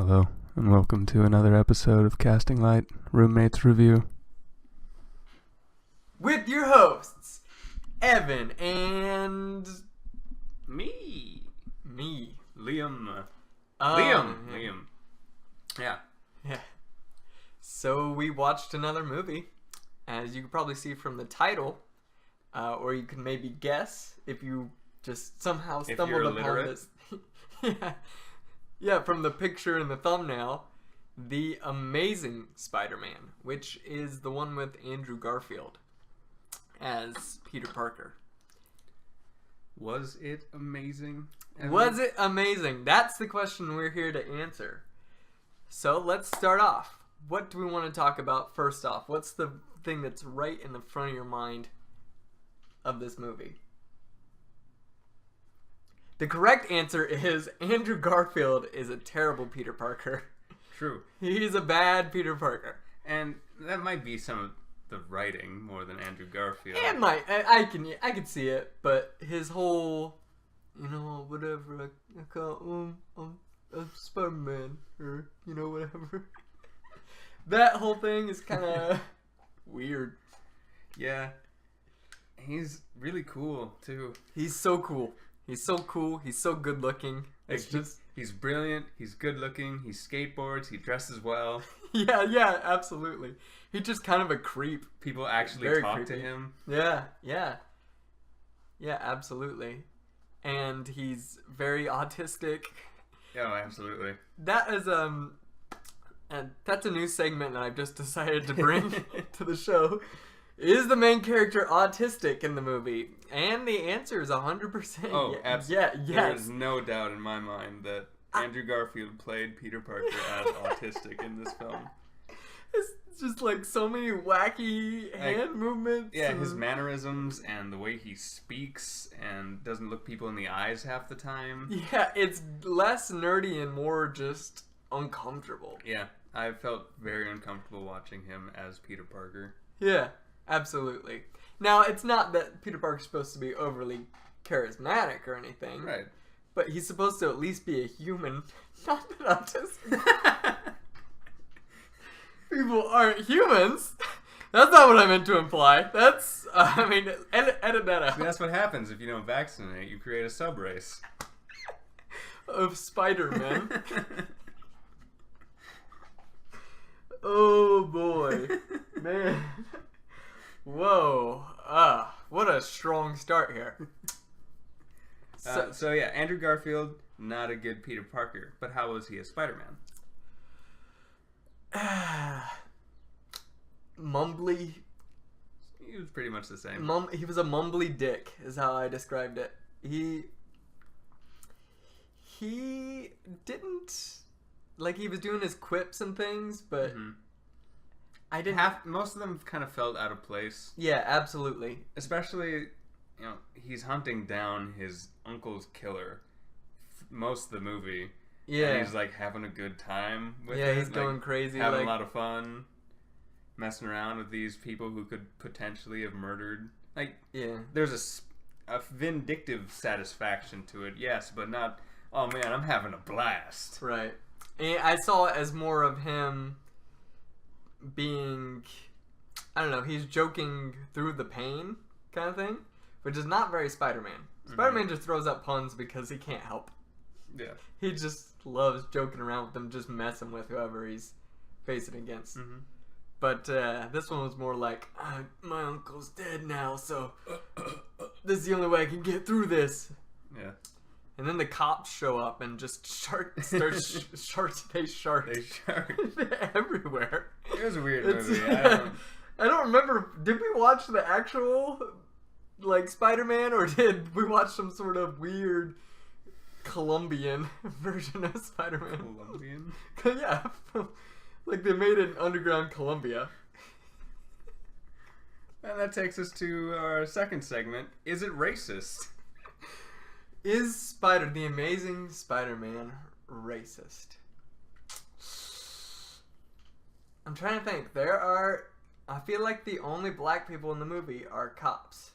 Hello, and welcome to another episode of Casting Light Roommates Review. With your hosts, Evan and Me, Liam. Yeah. Liam. Yeah. So we watched another movie, as you can probably see from the title, or you can maybe guess if you just somehow stumbled upon this. Yeah, from the picture in the thumbnail, The Amazing Spider-Man, which is the one with Andrew Garfield as Peter Parker. Was it amazing? Was it amazing? That's the question we're here to answer. So let's start off. What do we want to talk about first off? What's the thing that's right in the front of your mind of this movie? The correct answer is Andrew Garfield is a terrible Peter Parker. True. He's a bad Peter Parker. And that might be some of the writing more than Andrew Garfield. It might. I can see it, but his whole, whatever. I call a Spider-Man, or whatever. That whole thing is kind of weird. Yeah. He's really cool too. He's so cool. He's so cool. He's so good looking. He's brilliant. He's good looking. He skateboards. He dresses well. Yeah, absolutely. He's just kind of a creep. People actually Very talk creepy. to him. Yeah, absolutely. And he's very autistic. Oh, absolutely. That is and that's a new segment that I've just decided to bring to the show. Is the main character autistic in the movie? And the answer is 100%. Oh, absolutely. Yeah, There yes. is no doubt in my mind that Andrew Garfield played Peter Parker as autistic in this film. It's just like so many wacky hand movements. Yeah, his mannerisms and the way he speaks and doesn't look people in the eyes half the time. Yeah, it's less nerdy and more just uncomfortable. Yeah, I felt very uncomfortable watching him as Peter Parker. Yeah, absolutely. Now, it's not that Peter Parker's supposed to be overly charismatic or anything. Right. But he's supposed to at least be a human, not an autistic. People aren't humans. That's not what I meant to imply. That's, edit that out. See, that's what happens if you don't vaccinate. You create a subrace. Of Spider-Man. Oh, boy. Man. Whoa. What a strong start here. So yeah, Andrew Garfield, not a good Peter Parker. But how was he as Spider-Man? Mumbly. He was pretty much the same. He was a mumbly dick, is how I described it. He didn't, like, he was doing his quips and things, but I didn't Most of them kind of felt out of place. Yeah, absolutely. Especially, he's hunting down his uncle's killer most of the movie. Yeah. And he's like having a good time with it. Yeah, he's like, going crazy. Having like, a lot of fun. Messing around with these people who could potentially have murdered. Like, yeah. there's a vindictive satisfaction to it, yes, but not, oh man, I'm having a blast. Right. And I saw it as more of him being, I don't know, he's joking through the pain kind of thing, which is not very Spider-Man. Spider-Man just throws out puns because he can't help. Yeah. He just loves joking around with them, just messing with whoever he's facing against. But this one was more like, my uncle's dead now, so this is the only way I can get through this. Yeah. And then the cops show up and just they shark everywhere. It was a weird movie. I don't remember. Did we watch the actual Spider-Man, or did we watch some sort of weird Colombian version of Spider-Man? Colombian? Yeah. Like they made it in underground Colombia. And that takes us to our second segment. Is it racist? Is the Amazing Spider-Man racist? I'm trying to think. I feel like the only black people in the movie are cops.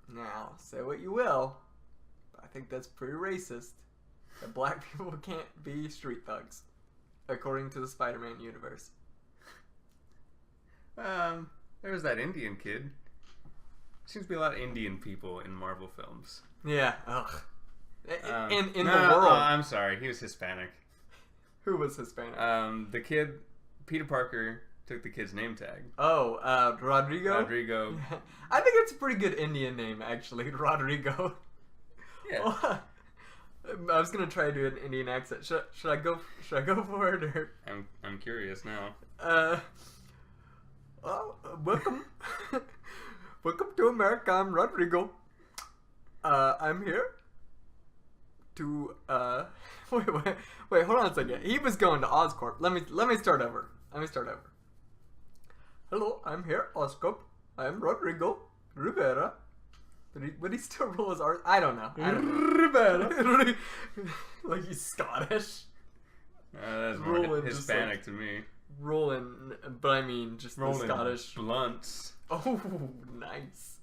Now, say what you will, but I think that's pretty racist. That black people can't be street thugs. according to the Spider-Man universe? There's that Indian kid. Seems to be a lot of Indian people in Marvel films. Yeah. Ugh. In the no, world. I'm sorry. He was Hispanic. Who was Hispanic? The kid, Peter Parker, took the kid's name tag. Oh, Rodrigo? Rodrigo. Yeah. I think it's a pretty good Indian name, actually. Rodrigo. Yeah. Well, I was gonna try to do an Indian accent. Should I go for it or? I'm curious now. Welcome, welcome to America. I'm Rodrigo. I'm here to wait. Hold on a second. He was going to Oscorp. Let me start over. Hello, I'm here, Oscorp. I'm Rodrigo Rivera. Would he still roll his R's? I don't know. Rivera. Like he's Scottish. That's more Hispanic to me. Rolling, but I mean just Rolling the Scottish blunts. Oh, nice.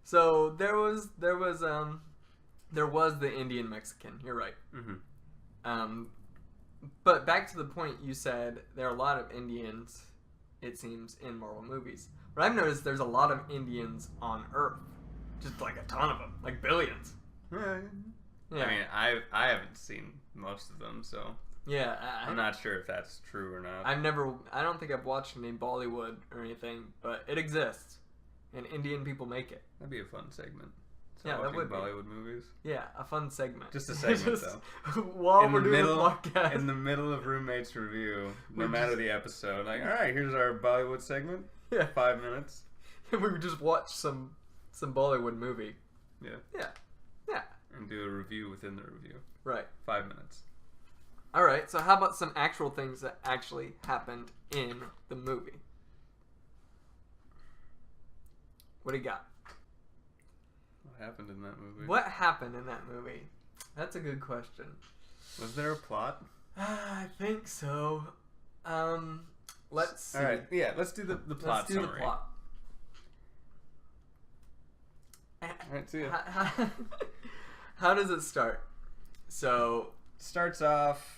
So there was the Indian Mexican. You're right. Mm-hmm. But back to the point you said, there are a lot of Indians, it seems, in Marvel movies. But I've noticed there's a lot of Indians on Earth, just like a ton of them, like billions. Yeah. I mean, I haven't seen most of them, so yeah, I'm not sure if that's true or not. I don't think I've watched any Bollywood or anything, but it exists, and Indian people make it. That'd be a fun segment. Yeah, that would be. Bollywood movies. Yeah, a fun segment. Just a segment, though. While in we're the doing middle, the podcast. in the middle of Roommates Review, no We're matter just- the episode, like, all right, here's our Bollywood segment. Yeah. 5 minutes. We would just watch some Bollywood movie. Yeah. Yeah. And do a review within the review. Right. 5 minutes. All right. So how about some actual things that actually happened in the movie? What do you got? What happened in that movie? What happened in that movie? That's a good question. Was there a plot? I think so. Let's see. All right. Yeah. Let's do the plot Let's do summary. the plot. All right. See ya. How does it start? So Starts off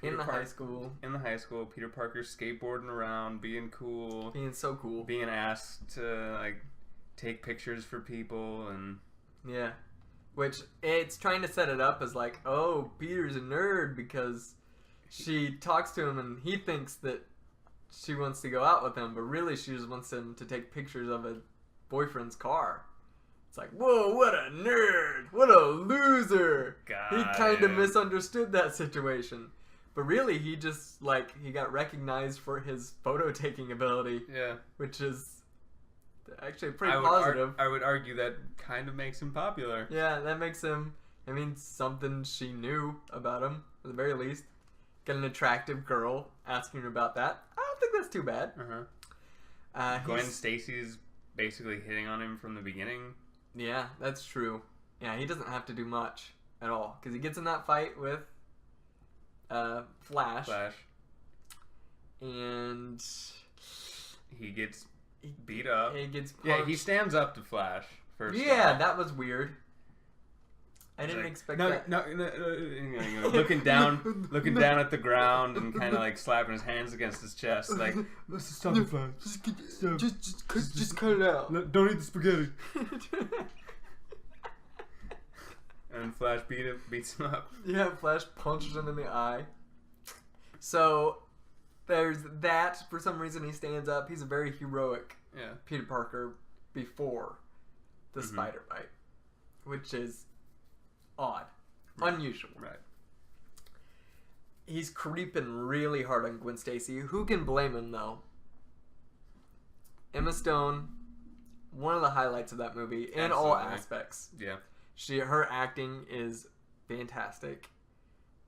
in the Peter high school, In the high school, Peter Parker skateboarding around, being cool, being so cool. being asked to like take pictures for people, and Yeah. Which it's trying to set it up as like, oh, Peter's a nerd because she talks to him and he thinks that she wants to go out with him, but really she just wants him to take pictures of a boyfriend's car. It's like, whoa, what a nerd! What a loser! God, He kind of yeah. misunderstood that situation. But really, he just, like, he got recognized for his photo taking ability, yeah, which is actually pretty I would positive. I would argue that kind of makes him popular. Yeah, that makes him, I mean, something she knew about him, at the very least. Get an attractive girl asking her about that. I don't think that's too bad. Gwen He's- Stacy's basically hitting on him from the beginning. Yeah, that's true. Yeah, he doesn't have to do much at all. Because he gets in that fight with Flash. And He gets beat up. he gets punched. Yeah, he stands up to Flash first. Yeah, off. that was weird. I didn't Like, expect no, that. No, looking down at the ground and kind of like slapping his hands against his chest, like, let's stop it, Flash. Just cut it out. Don't eat the spaghetti. And Flash beats him up. Yeah, Flash punches him in the eye. So there's that. For some reason, he stands up. He's a very heroic Yeah. Peter Parker before the Mhm. spider bite, which is odd, Right. unusual. Right. He's creeping really hard on Gwen Stacy. Who can blame him, though? Emma Stone, one of the highlights of that movie in all Absolutely. aspects. Yeah. Her acting is fantastic.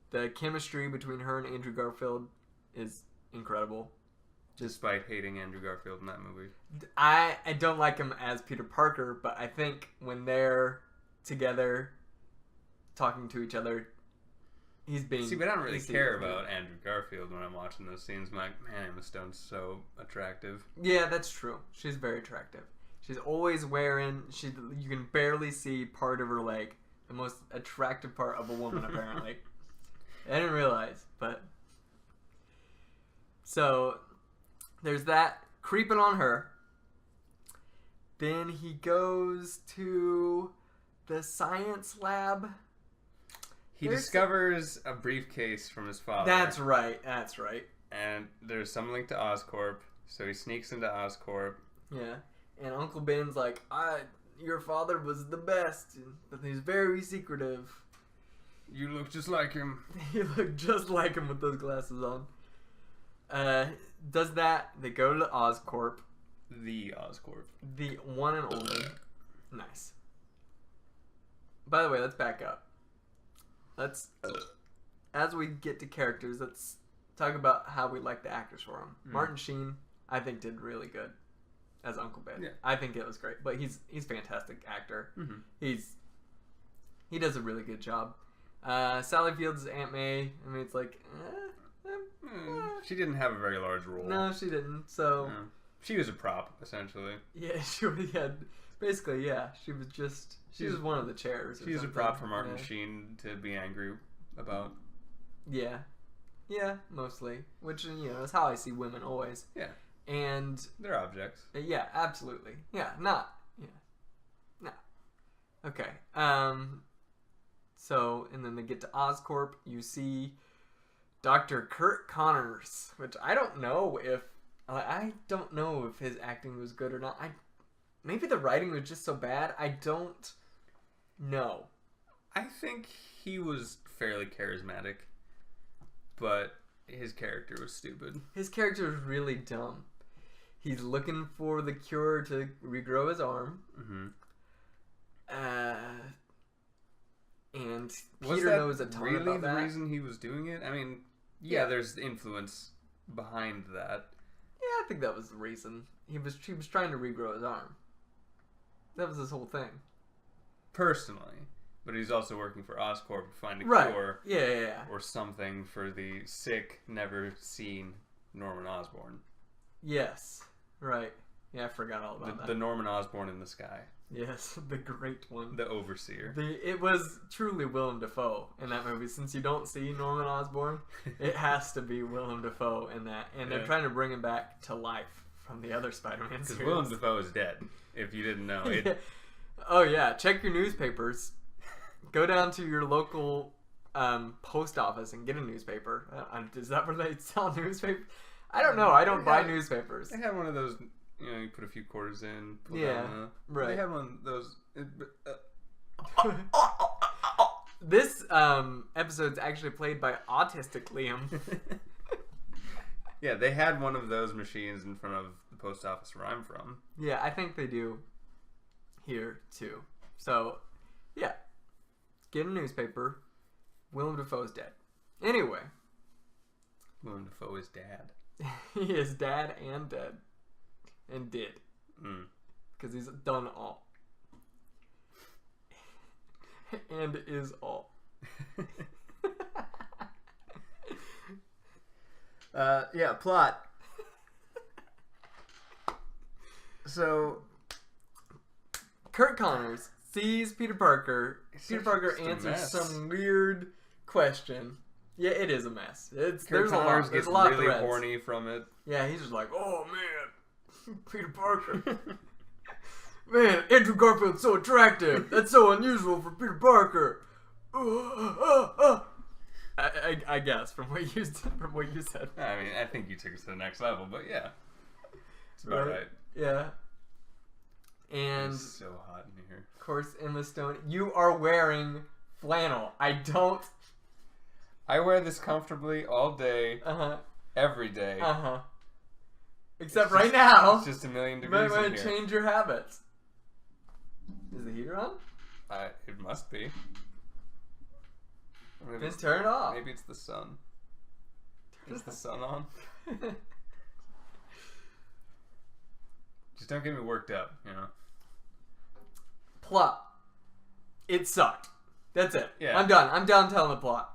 The chemistry between her and Andrew Garfield is incredible. Despite hating Andrew Garfield in that movie. I don't like him as Peter Parker, but I think when they're together talking to each other, he's being... See, but I don't really he's care being- about Andrew Garfield when I'm watching those scenes. I'm like, man, Emma Stone's so attractive. Yeah, that's true. She's very attractive. She's always wearing... You can barely see part of her leg. The most attractive part of a woman, apparently. I didn't realize, but So there's that creeping on her. Then he goes to the science lab. He discovers a briefcase from his father. That's right. And there's some link to Oscorp, so he sneaks into Oscorp. Yeah. And Uncle Ben's like, your father was the best, but he's very secretive. You look just like him. You look just like him with those glasses on. Does that. They go to Oscorp. The Oscorp. The one and only. Nice. By the way, let's back up. As we get to characters, let's talk about how we like the actors for him. Martin Sheen, I think, did really good as Uncle Ben. Yeah. I think it was great, but he's a fantastic actor. Mm-hmm. He does a really good job. Sally Fields' Aunt May. I mean, it's like, she didn't have a very large role. No, she didn't. So she was a prop, essentially. Yeah, she had basically. Yeah, she was just. She was one of the chairs. She was a prop for Martin Sheen to be angry about. Yeah, mostly. Which is how I see women always. Yeah. And they're objects. Yeah, absolutely. Yeah, no. Okay. So, and then they get to Oscorp. You see Dr. Kurt Connors, which I don't know if his acting was good or not. Maybe the writing was just so bad. I don't know. I think he was fairly charismatic, but his character was stupid. His character was really dumb. He's looking for the cure to regrow his arm. Mm-hmm. And Peter knows a ton about that. Was that really the reason he was doing it? I mean, yeah, there's influence behind that. Yeah, I think that was the reason. He was trying to regrow his arm. That was his whole thing. Personally. But he's also working for Oscorp to find a cure. Yeah. Or something for the sick, never seen Norman Osborn. Yes. Right. Yeah, I forgot all about that. The Norman Osborn in the sky. Yes, the great one. The overseer. It was truly Willem Dafoe in that movie. Since you don't see Norman Osborn, it has to be Willem Dafoe in that. And they're trying to bring him back to life from the other Spider-Man series. Because Willem Dafoe is dead, if you didn't know. Oh, yeah. Check your newspapers. Go down to your local post office and get a newspaper. Is that where they sell newspapers? I don't know. I don't buy newspapers. They had one of those, you put a few quarters in. Right. They had one of those. This episode's actually played by autistic Liam. Yeah, they had one of those machines in front of the post office where I'm from. Yeah, I think they do here too. So, yeah. Get a newspaper. Willem Dafoe's dead. Anyway. Willem Dafoe is dad. He is dad and dead. And did. Because he's done all. And is all. Yeah, plot. So, Kurt Connors sees Peter Parker. Peter Parker answers some weird question. Yeah, it is a mess. There's a lot of threads. Horny from it. Yeah, he's just like, oh man, Peter Parker. Man, Andrew Garfield's so attractive. That's so unusual for Peter Parker. I guess from what you said. I mean, I think you took it to the next level, but yeah, it's about right. Yeah. And it's so hot in here. Of course, Emma Stone. You are wearing flannel. I don't. I wear this comfortably all day. Every day. Except right now. It's just 1,000,000 degrees You might want in to here. change your habits. Is the heater on? It must be. Then turn it off. Maybe it's the sun. Is the sun on? Just don't get me worked up, Plot. It sucked. That's it. Yeah. I'm done. I'm done telling the plot.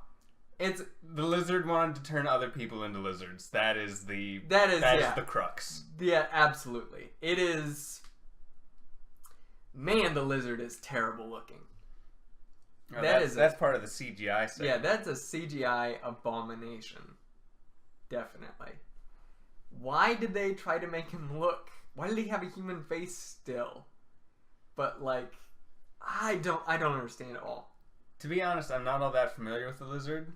The lizard wanted to turn other people into lizards. That is the crux. Yeah, absolutely. It is. Man, the lizard is terrible looking. Oh, that's part of the CGI segment. Yeah, that's a CGI abomination. Definitely. why did they try to make him look? Why did he have a human face still? But like, I don't understand at all. To be honest, I'm not all that familiar with the lizard,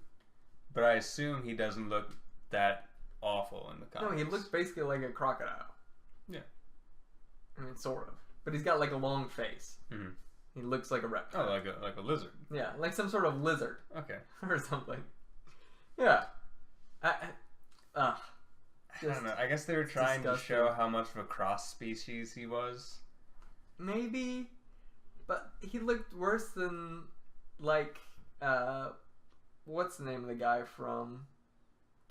but I assume he doesn't look that awful in the comics. No, he looks basically like a crocodile. Yeah. I mean, sort of. But he's got like a long face. Mm-hmm. He looks like a reptile. Oh, like a lizard. Yeah, like some sort of lizard Okay. or something. Yeah. I don't know. I guess they were trying disgusting. to show how much of a cross species he was. Maybe, but he looked worse than like what's the name of the guy from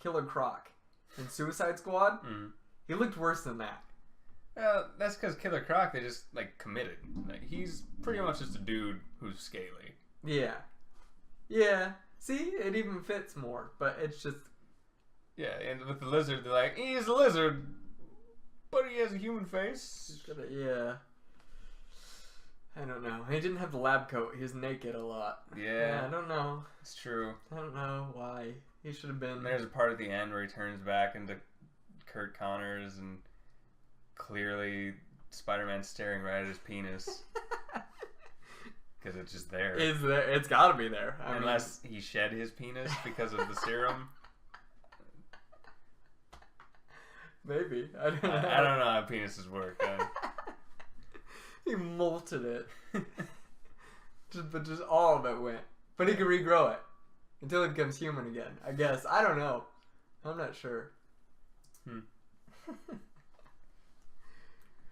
Killer Croc in Suicide Squad? Mm. He looked worse than that. Well, that's because Killer Croc, they just like committed. Like, he's pretty much just a dude who's scaly. Yeah. Yeah. See, it even fits more, but it's just. Yeah, and with the lizard, they're like, he's a lizard, but he has a human face. Yeah. I don't know. He didn't have the lab coat. He was naked a lot. Yeah. I don't know. It's true. I don't know why. He should have been. And there's a part at the end where he turns back into Kurt Connors, and clearly Spider-Man's staring right at his penis. Because it's just there. Is there? It's got to be there. Unless he shed his penis because of the serum. Maybe. I don't know. I don't know how penises work. He molted it. Just all of it went. But he could regrow it until it becomes human again, I guess. I don't know. I'm not sure.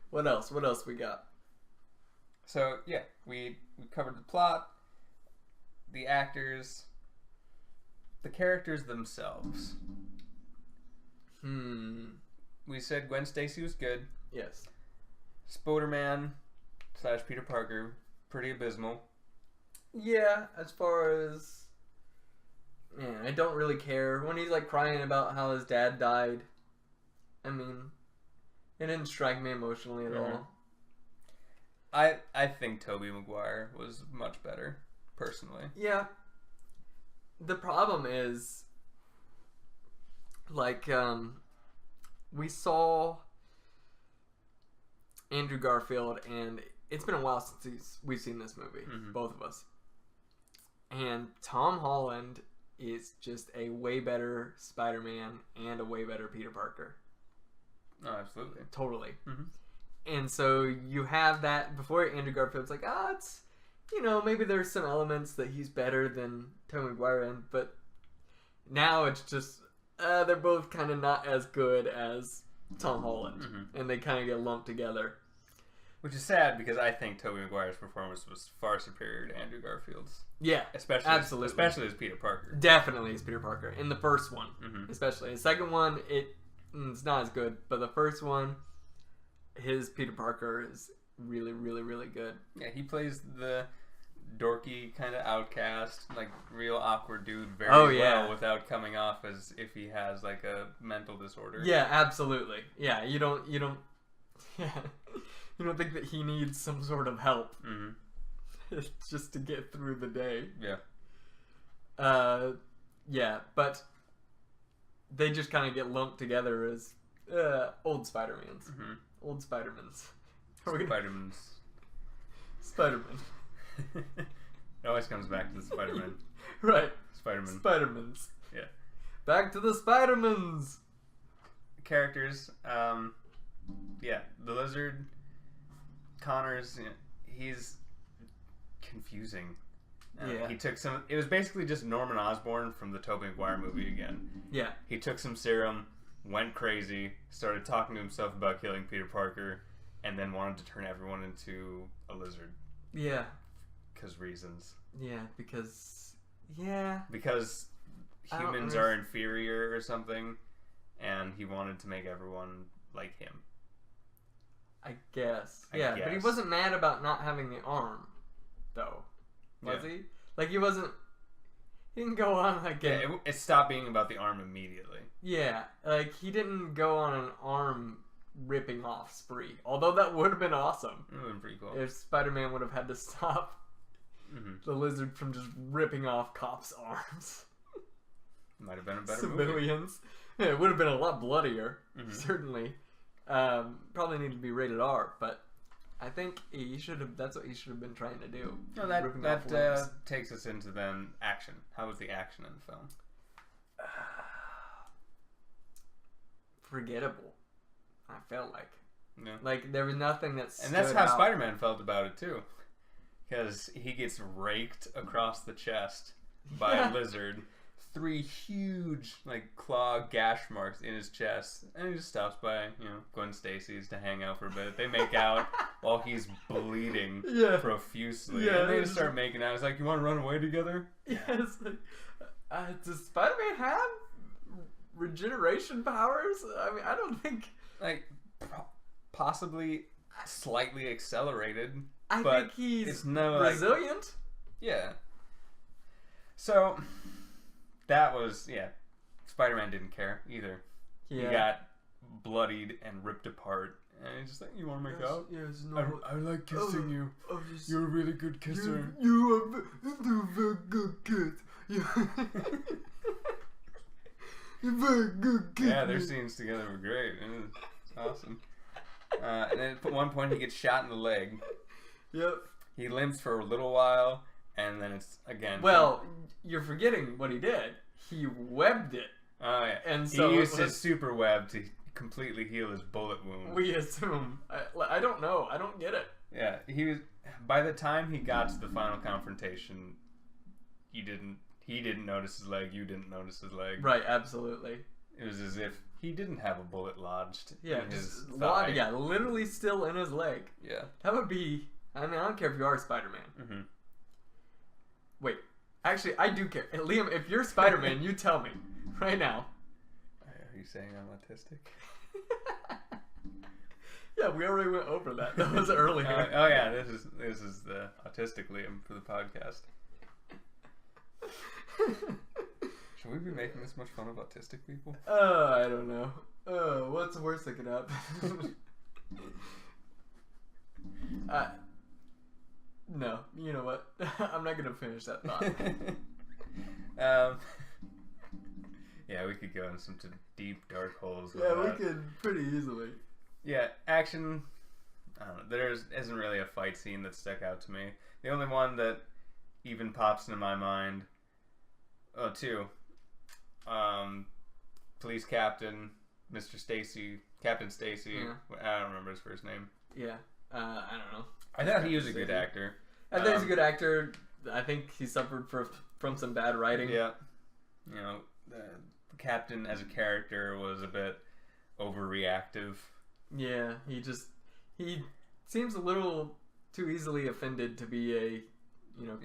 What else? What else we got? So, yeah, we covered the plot, the actors, the characters themselves. We said Gwen Stacy was good. Yes. Spider-Man / Peter Parker, pretty abysmal. Yeah, as far as... Man, I don't really care. When he's like crying about how his dad died, I mean, it didn't strike me emotionally at all. I think Tobey Maguire was much better, personally. Yeah. The problem is, like, we saw Andrew Garfield, and it's been a while since we've seen this movie, both of us. And Tom Holland is just a way better Spider-Man and a way better Peter Parker. Oh, absolutely. Totally. And so you have that before Andrew Garfield's like, it's, you know, maybe there's some elements that he's better than Tobey Maguire in, but now it's just, they're both kind of not as good as Tom Holland, and they kind of get lumped together. Which is sad because I think Tobey Maguire's performance was far superior to Andrew Garfield's. Yeah, especially as Peter Parker. Definitely as Peter Parker. In the first one, especially. The second one, it's not as good, but the first one, his Peter Parker is really, really, really good. Yeah, he plays the dorky kind of outcast, like real awkward dude very well without coming off as if he has like a mental disorder. Yeah, absolutely. Yeah, you don't yeah. You don't think that he needs some sort of help just to get through the day. Yeah. Yeah, but they just kind of get lumped together as old Spider-Mans. Old Spider-Mans. Spider-Mans. Spider-Man. It always comes back to the Spider-Man. Right. Spider-Man. Spider-Mans. Yeah. Back to the Spider-Mans. Characters. Yeah, the Lizard, Connors, he's confusing. Yeah. He took some... It was basically just Norman Osborn from the Tobey Maguire movie again. Yeah. He took some serum, went crazy, started talking to himself about killing Peter Parker, and then wanted to turn everyone into a lizard. Yeah. Because reasons. Yeah, because... Yeah. Because humans are inferior or something, and he wanted to make everyone like him. I guess. But he wasn't mad about not having the arm, though. Was he? Like, he wasn't... He didn't go on, like... it stopped being about the arm immediately. Yeah. Like, he didn't go on an arm ripping off spree. Although that would have been awesome. It would have been pretty cool. If Spider-Man would have had to stop the Lizard from just ripping off cops' arms. Might have been a better Civilians. movie. It would have been a lot bloodier, Mhm. certainly. Probably need to be rated R, but I think he should have. That's what he should have been trying to do. No, Ripping off limbs. takes us into then action. How was the action in the film? Forgettable. I felt like. Yeah. Like there was nothing that. And that's stood how out. Spider-Man felt about it too, because he gets raked across the chest by Yeah. a lizard. 3 huge like claw gash marks in his chest, and he just stops by, Gwen Stacy's to hang out for a bit. They make out while he's bleeding Yeah. profusely, Yeah, and they it's just start making out. It's like, you want to run away together? Yes. Does Spider-Man have regeneration powers? I mean, I don't think. Like, possibly slightly accelerated. I but think he's it's no like, resilient. yeah. So that was Spider-Man didn't care either. Yeah. He got bloodied and ripped apart, and he's just like, "You want to make out? Yes, no. I like kissing you. Just, You're a really good kisser." You are a very good kid. You're a very good kid. Yeah, their scenes together were great. It was awesome. And then at one point, he gets shot in the leg. Yep. He limps for a little while, and then it's again. Well, you're forgetting what he did. He webbed it. Oh yeah, And so he used his super web to completely heal his bullet wound. We assume. I don't know. I don't get it. Yeah, he was. By the time he got to the final confrontation, he didn't notice his leg. You didn't notice his leg. Right. Absolutely. It was as if he didn't have a bullet lodged Yeah. in his Just thigh. yeah. Literally still in his leg. Yeah. That would be. I mean, I don't care if you are Spider-Man. Mm-hmm. Wait. Actually, I do care. Liam, if you're Spider-Man, you tell me right now. Are you saying I'm autistic? Yeah, we already went over that. That was earlier. Oh yeah, this is the autistic Liam for the podcast. Should we be making this much fun of autistic people? I don't know. What's the worst that could happen? No, you know what? I'm not gonna finish that thought. Yeah, we could go into some deep dark holes. With Yeah, we that. could pretty easily. Yeah, action. I don't know. There isn't really a fight scene that stuck out to me. The only one that even pops into my mind. Oh, two. Police Captain, Mr. Stacy, Captain Stacy. Yeah. I don't remember his first name. Yeah, I don't know. I thought he was a good actor. I think he's a good actor. I think he suffered from some bad writing. Yeah. The Captain as a character was a bit overreactive. Yeah, he seems a little too easily offended to be a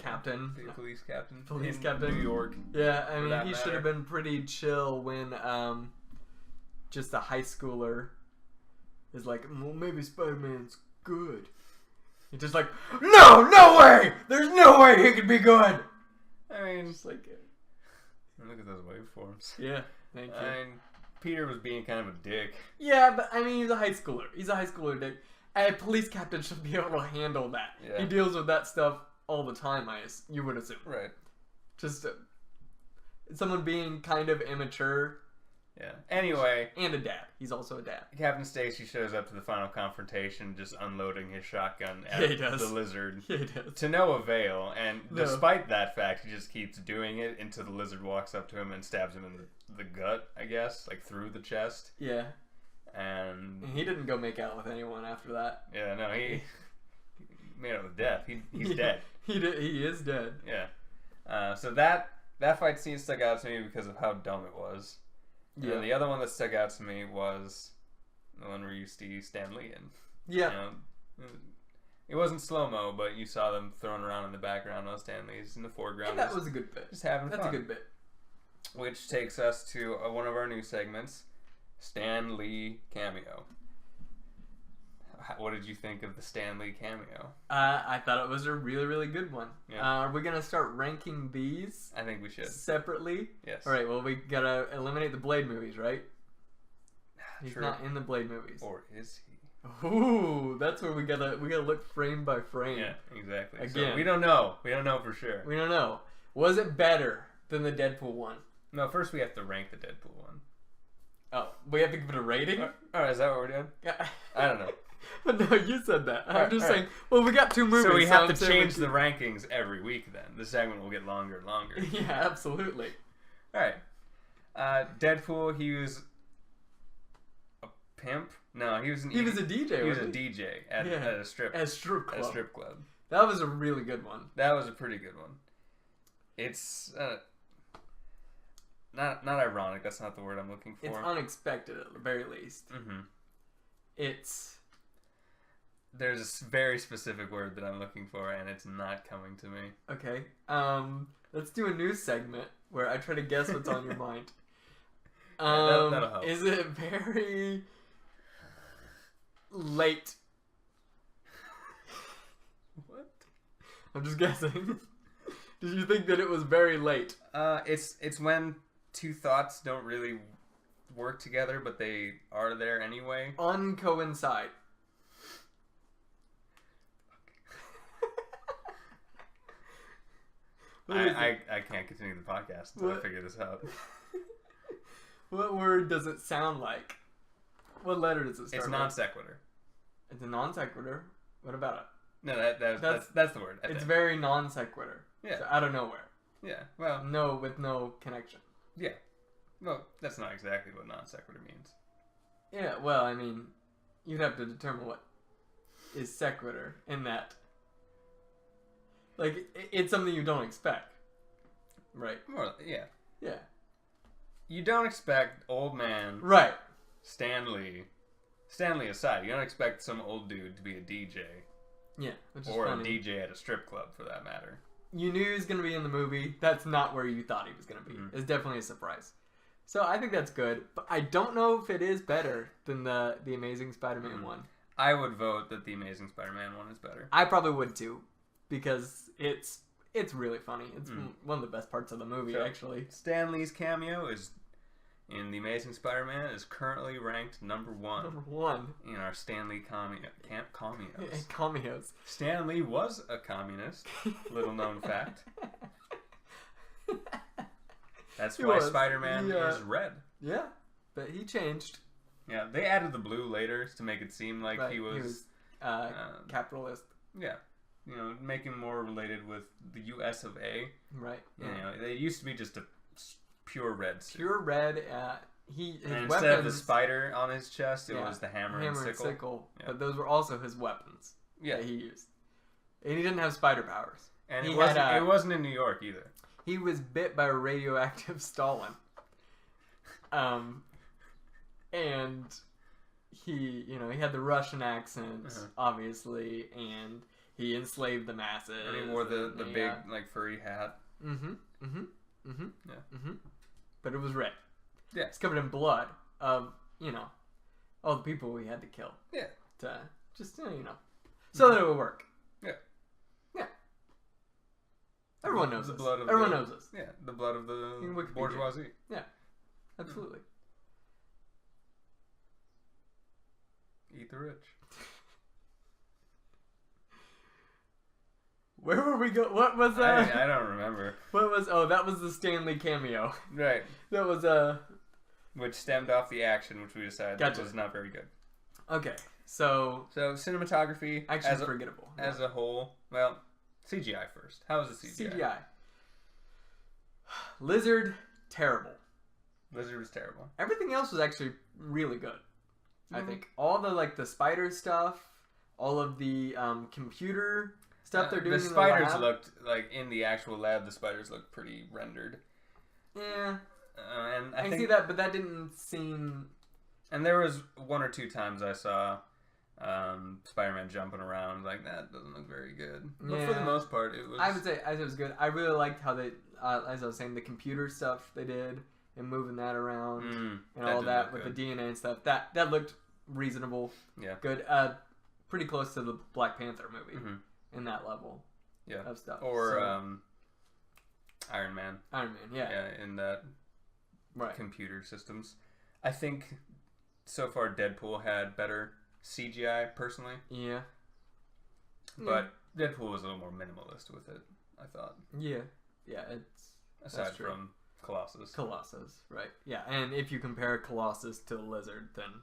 captain. Be a police captain. Police in captain. New York. Yeah, I For mean, that he should matter. have been pretty chill when just a high schooler is like, well, maybe Spider-Man's good. He's just like, no way! There's no way he could be good! I mean, Just like, look at those waveforms. yeah, thank you. I mean, Peter was being kind of a dick. Yeah, but I mean, he's a high schooler. He's a high schooler, Dick. A police captain should be able to handle that. Yeah. He deals with that stuff all the time, you would assume. Right. Just someone being kind of immature. Yeah. Anyway, And a dad. He's also a dad. Captain Stacy shows up to the final confrontation, just unloading his shotgun Yeah, at he does. the lizard. Yeah, he does. To no avail, and No. despite that fact, he just keeps doing it until the lizard walks up to him and stabs him in the gut, I guess, like through the chest. Yeah. And He didn't go make out with anyone after that. yeah, no, he made it with death. He's Yeah, dead. He is dead. Yeah. So that fight scene stuck out to me because of how dumb it was. Yeah. And the other one that stuck out to me was the one where you see Stan Lee in. Yeah. It wasn't slow-mo, but you saw them throwing around in the background while Stan Lee's in the foreground. And that was a good bit. just having That's fun. a good bit. Which takes us to one of our new segments, Stan Lee cameo. What did you think of the Stan Lee cameo? I thought it was a really, really good one. Yeah. Are we going to start ranking these I think we should. separately? Yes. All right, well, we got to eliminate the Blade movies, right? He's True. not in the Blade movies. Or is he? Ooh, that's where we gotta look frame by frame. Yeah, exactly. Again. So we don't know. We don't know for sure. We don't know. Was it better than the Deadpool one? No, first we have to rank the Deadpool one. We have to give it a rating? Alright, is that what we're doing? Yeah. I don't know. But no, you said that. I'm just Alright. saying, well, we got 2 movies. So we have I'm to saying change the rankings every week then. The segment will get longer and longer. Yeah, absolutely. Alright. Deadpool, he was a pimp? No, he was a DJ, He was a wasn't he? DJ at a strip At a strip club. At a strip club. That was a really good one. That was a pretty good one. It's not ironic. That's not the word I'm looking for. It's unexpected at the very least. Mm-hmm. There's a very specific word that I'm looking for, and it's not coming to me. Okay. Let's do a new segment where I try to guess what's on your mind. That'll help. Is it very late? What? I'm just guessing. Did you think that it was very late? It's when two thoughts don't really work together, but they are there anyway. Uncoincide. I can't continue the podcast until I figure this out. What word does it sound like? What letter does it start It's non sequitur. It's a non sequitur. What about it? No, that's the word. It's very non sequitur. Yeah. So out of nowhere. Yeah. Well. No, with no connection. Yeah. Well, that's not exactly what non sequitur means. Yeah. Well, I mean, you'd have to determine what is sequitur in that. Like, it's something you don't expect. Right. More. Yeah. Yeah. You don't expect old man. Right. Stanley aside, you don't expect some old dude to be a DJ. Yeah, which is or funny. a DJ at a strip club, for that matter. You knew he was going to be in the movie. That's not where you thought he was going to be. Mm-hmm. It's definitely a surprise. So I think that's good. But I don't know if it is better than the Amazing Spider-Man one. I would vote that the Amazing Spider-Man one is better. I probably would too, because it's really funny. It's one of the best parts of the movie, actually. Stan Lee's cameo in The Amazing Spider-Man is currently ranked number 1. Number 1. In our Stan Lee cameos. Cameos. Stan Lee was a communist. Little known fact. That's why Spider-Man is red. Yeah, but he changed. Yeah, they added the blue later to make it seem like he was capitalist. Yeah. You know, make him more related with the U.S. of A. Right. Yeah. You know, they used to be just a pure red suit. Pure red. Instead of the spider on his chest, it was the hammer and sickle. Yeah. But those were also his weapons that he used. And he didn't have spider powers. And it wasn't in New York either. He was bit by a radioactive Stalin. And he had the Russian accent, obviously, and he enslaved the masses. And he wore the big, furry hat. But it was red. Yeah. It's covered in blood of, all the people we had to kill. Yeah. To just, so that it would work. Yeah. Yeah. Everyone knows this. Everyone knows this. Yeah, the blood of the bourgeoisie. Yeah, absolutely. Eat the rich. Where were we go? What was that? I don't remember. What was? Oh, that was the Stan Lee cameo. Right. That was which stemmed off the action, which we decided was not very good. Okay, so cinematography, actually forgettable as a whole. Well, CGI first. How was the CGI? CGI. Lizard, terrible. Lizard was terrible. Everything else was actually really good. I think all the spider stuff, all of the computer stuff they're doing. The spiders looked in the actual lab. The spiders looked pretty rendered. Yeah. And I can see that, but that didn't seem. And there was 1 or 2 times I saw Spider-Man jumping around. That doesn't look very good. Yeah. But for the most part, it was. I would say it was good. I really liked how they, as I was saying, the computer stuff they did and moving that around and all that with the DNA and stuff. That looked reasonable. Yeah. Good. Pretty close to the Black Panther movie in that level. Yeah. Of stuff. Or Iron Man. Iron Man. Yeah. Yeah. In that. Right. Computer systems. I think so far Deadpool had better CGI personally. Yeah. But Deadpool was a little more minimalist with it, I thought. Yeah. Yeah, it's aside from Colossus, right? Yeah, and if you compare Colossus to the Lizard, then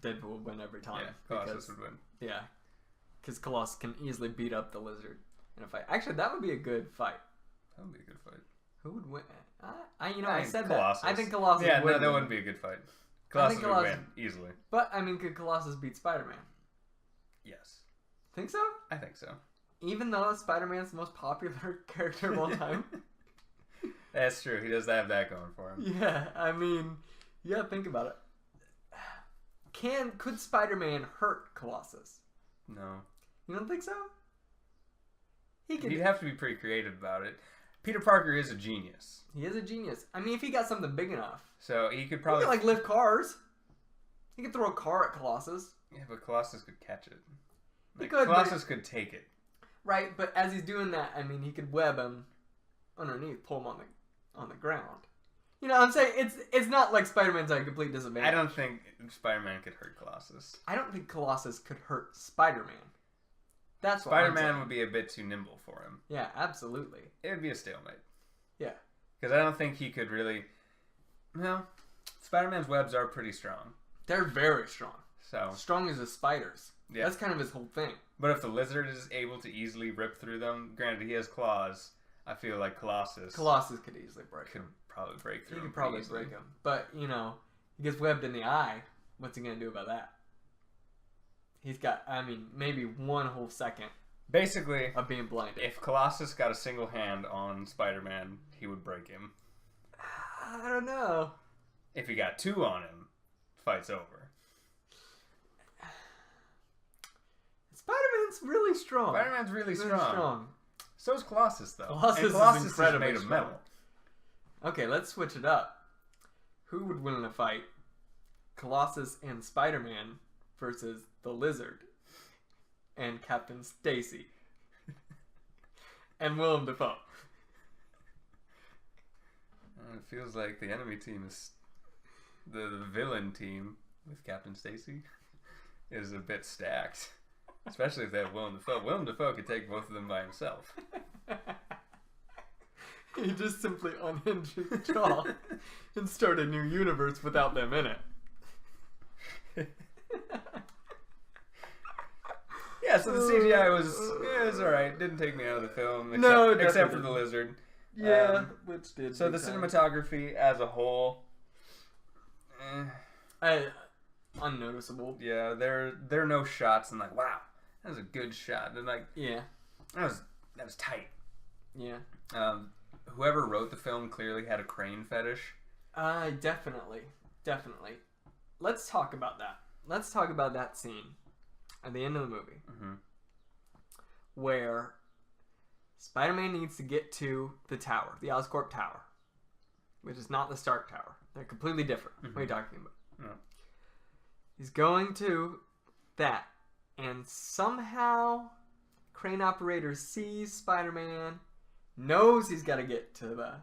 Deadpool would win every time. Yeah, Colossus would win. Yeah, because Colossus can easily beat up the Lizard in a fight. Actually, that would be a good fight. That would be a good fight. Who would win? I said Colossus. that. I think Colossus Yeah, would no, that win. wouldn't be a good fight. Colossus would win, easily. But, I mean, could Colossus beat Spider-Man? Yes. Think so? I think so. Even though Spider-Man's the most popular character of all time? That's true. He does have that going for him. Yeah, I mean, you gotta think about it. Could Spider-Man hurt Colossus? No. You don't think so? He'd have to be pretty creative about it. Peter Parker is a genius. He is a genius. I mean, if he got something big enough. So he could probably... He could, lift cars. He could throw a car at Colossus. Yeah, but Colossus could catch it. He could. Colossus could take it. Right, but as he's doing that, I mean, he could web him underneath, pull him on the ground. You know what I'm saying? It's not like Spider-Man's at a complete disadvantage. I don't think Spider-Man could hurt Colossus. I don't think Colossus could hurt Spider-Man. That's what Spider-Man would be a bit too nimble for him. Yeah, absolutely. It would be a stalemate. Yeah. Because I don't think he could really... No. Spider-Man's webs are pretty strong. They're very strong. So strong as the spiders. Yeah. That's kind of his whole thing. But if the Lizard is able to easily rip through them, granted he has claws, I feel like Colossus could easily break him. Probably break through him. He could probably break him. But, he gets webbed in the eye. What's he going to do about that? He's got, maybe one whole second basically of being blinded. If Colossus got a single hand on Spider-Man, he would break him. I don't know. If he got two on him, fight's over. Spider-Man's really strong. Spider-Man's really strong. So is Colossus, though. Colossus is incredibly made of strong. metal. Okay, let's switch it up. Who would win in a fight? Colossus and Spider-Man versus the Lizard and Captain Stacy and Willem Dafoe. It feels like the enemy team is the villain team with Captain Stacy is a bit stacked, especially if they have Willem Dafoe. Willem Dafoe could take both of them by himself. He just simply unhinged his jaw and start a new universe without them in it. Yeah, so the CGI was alright. Didn't take me out of the film, except for the Lizard. Yeah, which did. So the cinematography as a whole, unnoticeable. Yeah, there are no shots and like, wow, that was a good shot. And like, yeah, that was tight. Yeah. Whoever wrote the film clearly had a crane fetish. Definitely. Let's talk about that. Let's talk about that scene at the end of the movie, where Spider-Man needs to get to the tower, the Oscorp Tower, which is not the Stark Tower. They're completely different. What are you talking about? Yeah. He's going to that, and somehow crane operator sees Spider-Man, knows he's got to get to the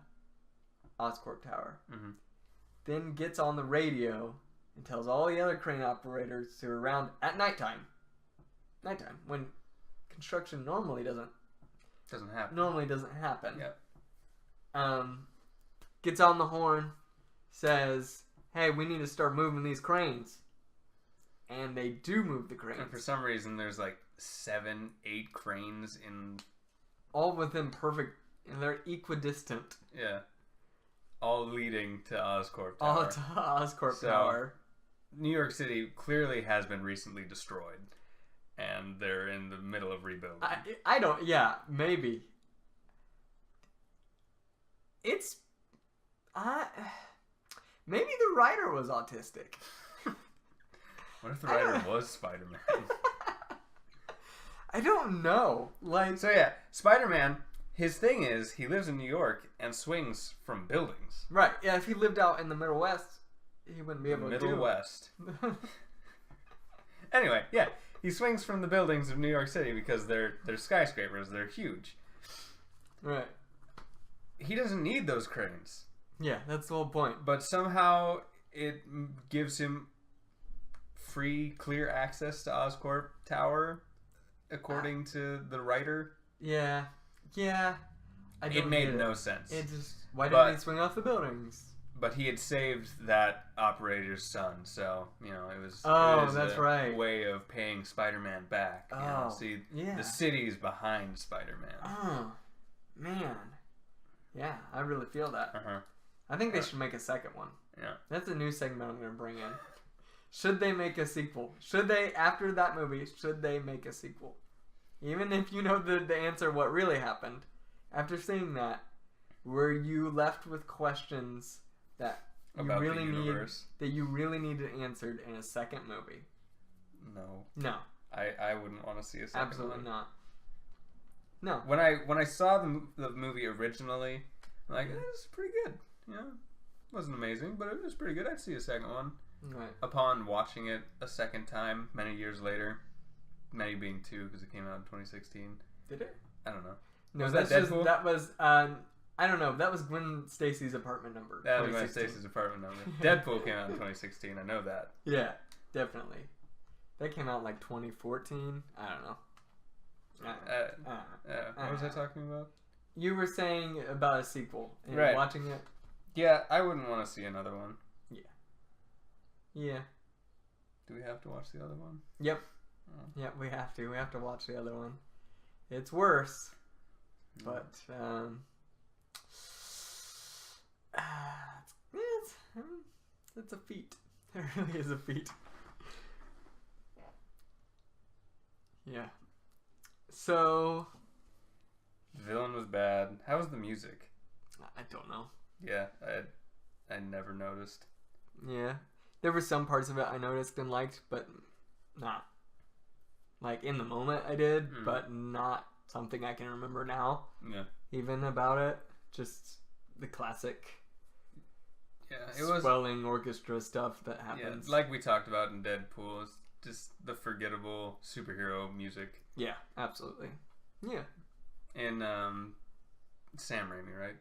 Oscorp Tower, then gets on the radio and tells all the other crane operators who are around at nighttime, when construction normally doesn't happen. Yeah. Gets on the horn, says, "Hey, we need to start moving these cranes," and they do move the cranes. And for some reason, there's like 7, 8 cranes in. All within perfect, and they're equidistant. Yeah. All leading to Oscorp Tower. All to Oscorp Tower. New York City clearly has been recently destroyed, and they're in the middle of rebuilding. I don't. Yeah, maybe. It's. Maybe the writer was autistic. What if the writer was Spider-Man? I don't know. So yeah, Spider-Man, his thing is he lives in New York and swings from buildings. Right. Yeah, if he lived out in the Middle West, he wouldn't be able to do it. Middle West. Anyway, yeah, he swings from the buildings of New York City because they're skyscrapers. They're huge. Right. He doesn't need those cranes. Yeah, that's the whole point. But somehow it gives him free, clear access to Oscorp Tower, according to the writer. Yeah. It made no sense. It just. Why didn't he swing off the buildings? But he had saved that operator's son, so, you know, it was that's a right. way of paying Spider-Man back. You know? See, the city's behind Spider-Man. Oh, man. Yeah, I really feel that. Uh-huh. I think they should make a second one. Yeah. That's a new segment I'm going to bring in. Should they make a sequel? Should they, after that movie, should they make a sequel? Even if you know the answer what really happened, after seeing that, were you left with questions that you really needed answered in a second movie? No. I wouldn't want to see a second Absolutely one. not. No. When I saw the movie originally, I'm like, it's pretty good. You know, it wasn't amazing, but it was pretty good. I'd see a second one. Right. Upon watching it a second time, many years later, many being 2 because it came out in 2016. Did it? I don't know. No, Was that Deadpool? was I don't know. That was Gwen Stacy's apartment number. That was Gwen Stacy's apartment number. Deadpool came out in 2016. I know that. Yeah, definitely. That came out like 2014. I don't know. What was I talking about? You were saying about a sequel and right. watching it. Yeah, I wouldn't want to see another one. Yeah. Do we have to watch the other one? Yep. Yep, we have to. We have to watch the other one. It's worse, but it's a feat. It really is a feat. Yeah. So. The villain was bad. How was the music? I don't know. Yeah, I never noticed. Yeah. There were some parts of it I noticed and liked, but not. Like, in the moment I did, but not something I can remember now. Yeah. Even about it. Just the classic it was swelling orchestra stuff that happens. Yeah, like we talked about in Deadpool, it's just the forgettable superhero music. Yeah, absolutely. Yeah. And Sam Raimi, right?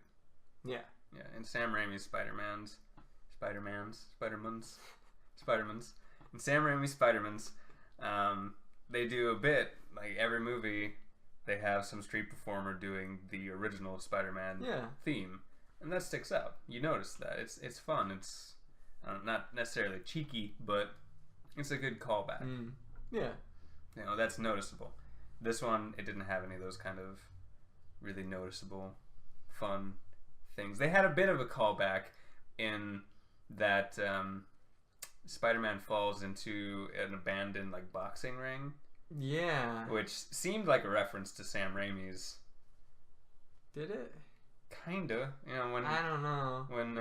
Yeah. Yeah, and Sam Raimi's Spider-Mans. And Sam Raimi's Spider-Mans, they do a bit, like every movie, they have some street performer doing the original Spider-Man theme. And that sticks out. You notice that. It's fun. It's not necessarily cheeky, but it's a good callback. Yeah. You know, that's noticeable. This one, it didn't have any of those kind of really noticeable, fun things. They had a bit of a callback in that Spider-Man falls into an abandoned like boxing ring. Yeah. Which seemed like a reference to Sam Raimi's. Did it? Kinda. You know, when I don't know. When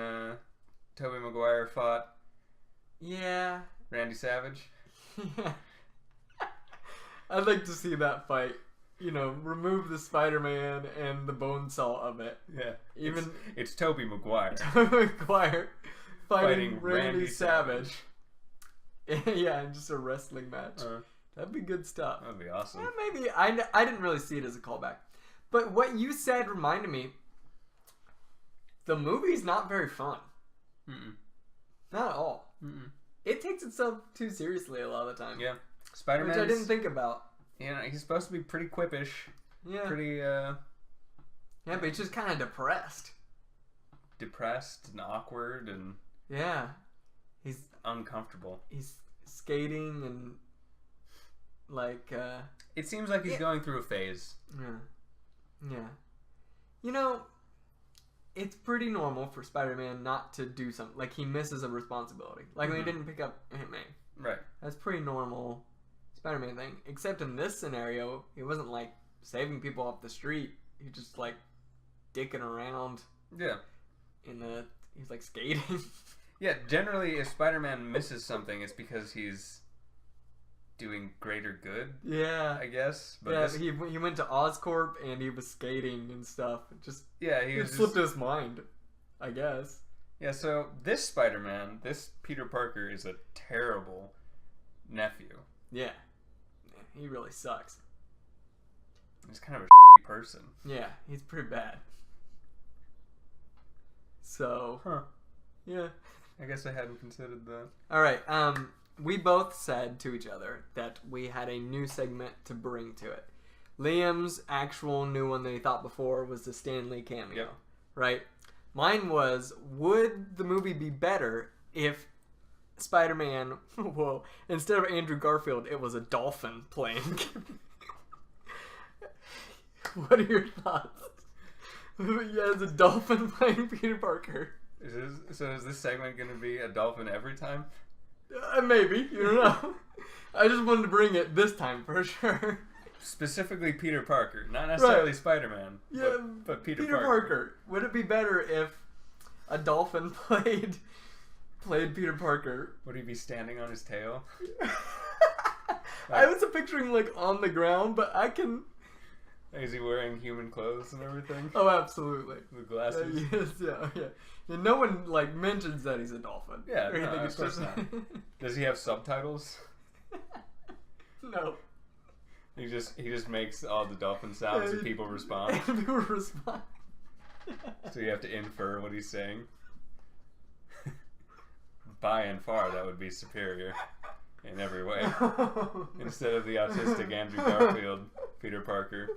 Tobey Maguire fought Randy Savage. Yeah. I'd like to see that fight. You know, remove the Spider-Man and the bone saw of it. Yeah. Even it's Tobey Maguire. Tobey Maguire fighting Randy Savage. Yeah, and just a wrestling match. That'd be good stuff. That'd be awesome. Yeah, maybe. I didn't really see it as a callback. But what you said reminded me, the movie's not very fun. Not at all. It takes itself too seriously a lot of the time. Yeah. Spider-Man. Which I didn't think about. You know, he's supposed to be pretty quippish. Yeah. Pretty, Yeah, but he's just kind of depressed. Depressed and awkward and... Yeah. He's... uncomfortable. He's skating and... like, It seems like he's going through a phase. Yeah. Yeah. You know, it's pretty normal for Spider-Man not to do something. Like, he misses a responsibility. Like, when he didn't pick up Aunt May. Right. That's pretty normal Spider-Man thing. Except in this scenario, he wasn't, like, saving people off the street. He just, like, dicking around. Yeah. He's, like, skating. Yeah, generally, if Spider-Man misses something, it's because he's doing greater good. Yeah. I guess. But yeah, he went to Oscorp and he was skating and stuff. He slipped his mind, I guess. Yeah, so this Spider-Man, this Peter Parker, is a terrible nephew. Yeah. He really sucks. He's kind of a person. Yeah, he's pretty bad. So. Huh. Yeah. I guess I hadn't considered that. Alright, we both said to each other that we had a new segment to bring to it. Liam's actual new one that he thought before was the Stan Lee cameo. Yep. Right? Mine was, would the movie be better if Spider-Man, well, instead of Andrew Garfield, it was a dolphin playing? What are your thoughts? Yeah, it's a dolphin playing Peter Parker. So is this segment going to be a dolphin every time? Maybe, you don't know. I just wanted to bring it this time for sure. Specifically Peter Parker, not necessarily Spider-Man. Yeah, but Peter Parker. Parker. Would it be better if a dolphin played Peter Parker? Would he be standing on his tail? I was picturing like on the ground, but I can. Is he wearing human clothes and everything? Oh, absolutely. The glasses? Yeah. And no one like mentions that he's a dolphin. Yeah, or no, anything. of course not. Does he have subtitles? No. He just makes all the dolphin sounds and people respond. And people respond. So you have to infer what he's saying. By and far, that would be superior in every way. Instead of the autistic Andrew Garfield, Peter Parker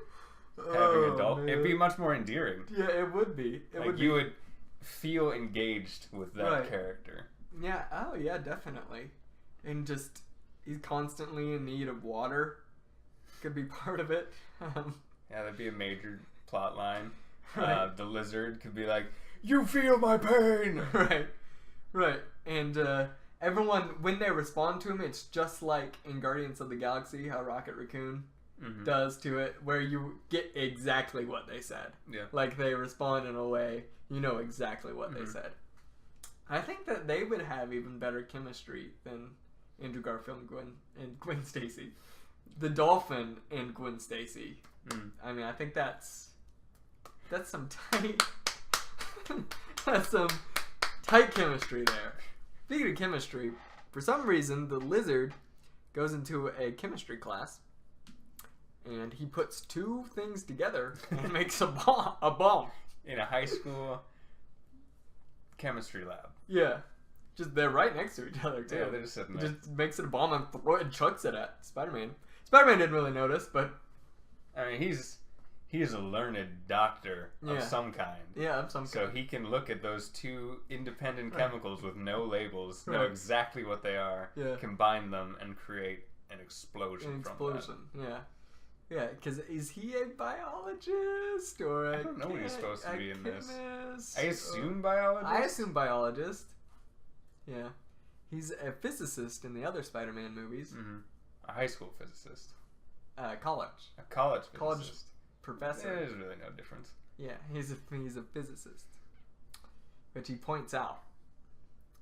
having a dolphin, it'd be much more endearing. Yeah, it would be. You would feel engaged with that character. Yeah. Oh, yeah, definitely. And just he's constantly in need of water. Could be part of it. Yeah, that'd be a major plot line. Right. The lizard could be like, "You feel my pain." Right. And everyone, when they respond to him, it's just like in Guardians of the Galaxy, how Rocket Raccoon does to it, where you get exactly what they said. Yeah. Like they respond in a way, you know exactly what they said. I think that they would have even better chemistry than Andrew Garfield and Gwen Stacy. The dolphin and Gwen Stacy. I mean, I think that's some tight that's some tight chemistry there. Speaking of chemistry, for some reason the lizard goes into a chemistry class and he puts two things together and makes a bomb in a high school chemistry lab. Yeah. Just they're right next to each other too. Yeah, they're just sitting there. Just makes it a bomb and chucks it at Spider-Man. Spider-Man didn't really notice, but I mean, he's a learned doctor of some kind. Yeah, of some kind. So he can look at those two independent chemicals with no labels, know exactly what they are, combine them, and create an explosion from that. Yeah, because is he a biologist or I don't know what he's supposed to be in this. Chemist, I assume biologist? I assume biologist. Yeah. He's a physicist in the other Spider-Man movies. A high school physicist. College. A college physicist. College professor. There's really no difference. Yeah, he's a physicist, which he points out,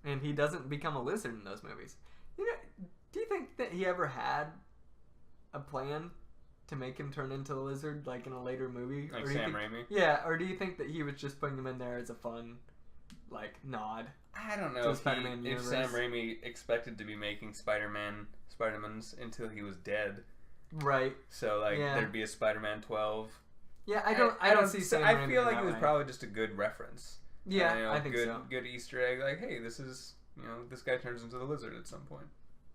and he doesn't become a lizard in those movies. You know, do you think that he ever had a plan to make him turn into a lizard, like in a later movie? Like Sam Raimi? Yeah, or do you think that he was just putting him in there as a fun, like, nod? I don't know if Sam Raimi expected to be making Spider-Mans until he was dead. Right. So like there'd be a Spider-Man 12. Yeah, I don't see Sam Raimi. I feel like it was probably just a good reference. Yeah, I think so. Good Easter egg. Like, hey, this is this guy turns into the lizard at some point.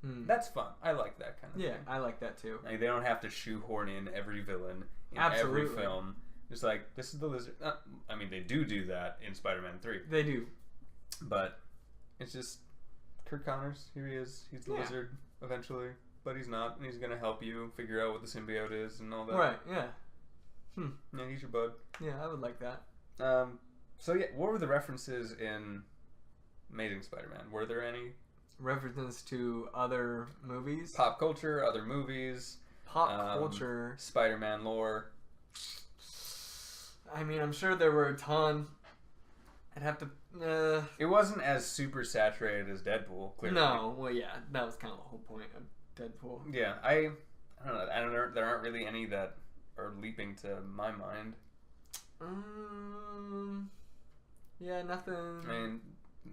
That's fun. I like that kind of thing. Yeah, I like that too. Like, they don't have to shoehorn in every villain in every film. Just like, this is the lizard. I mean, they do that in Spider-Man 3. They do. But it's just Kirk Connors. Here he is. He's the lizard eventually, but he's not, and he's gonna help you figure out what the symbiote is and all that. Right. Yeah. Yeah, he's your bud. Yeah, I would like that. So yeah, what were the references in Amazing Spider-Man? Were there any references to other movies? Pop culture, other movies. Pop culture. Spider-Man lore. I mean, I'm sure there were a ton. I'd have to. It wasn't as super saturated as Deadpool, clearly. No, well, yeah, that was kind of the whole point of Deadpool. Yeah, I don't know. There aren't really any that are leaping to my mind. Yeah, nothing. I mean,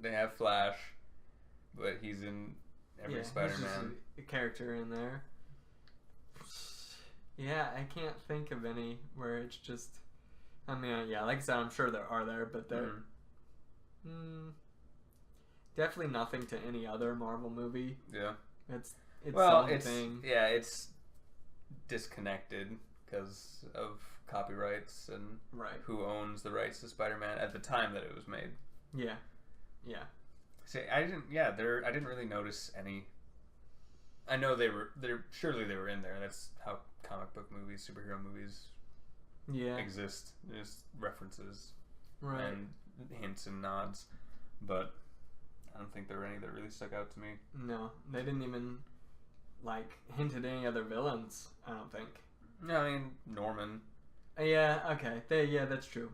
they have Flash, but he's in every Spider-Man. He's just a character in there. Yeah, I can't think of any where it's just. I mean, yeah, like I said, I'm sure there are but they're definitely nothing to any other Marvel movie. Yeah, it's it's disconnected because of copyrights and Right. who owns the rights to Spider-Man at the time that it was made. Yeah. Yeah. See, I didn't. Yeah, I didn't really notice any. I know they were. Surely they were in there. That's how comic book movies, superhero movies, Yeah. exist. There's references Right. and hints and nods, but I don't think there were any that really stuck out to me. No, they didn't even hint at any other villains. I don't think. No, I mean Norman. Yeah. Okay. That's true.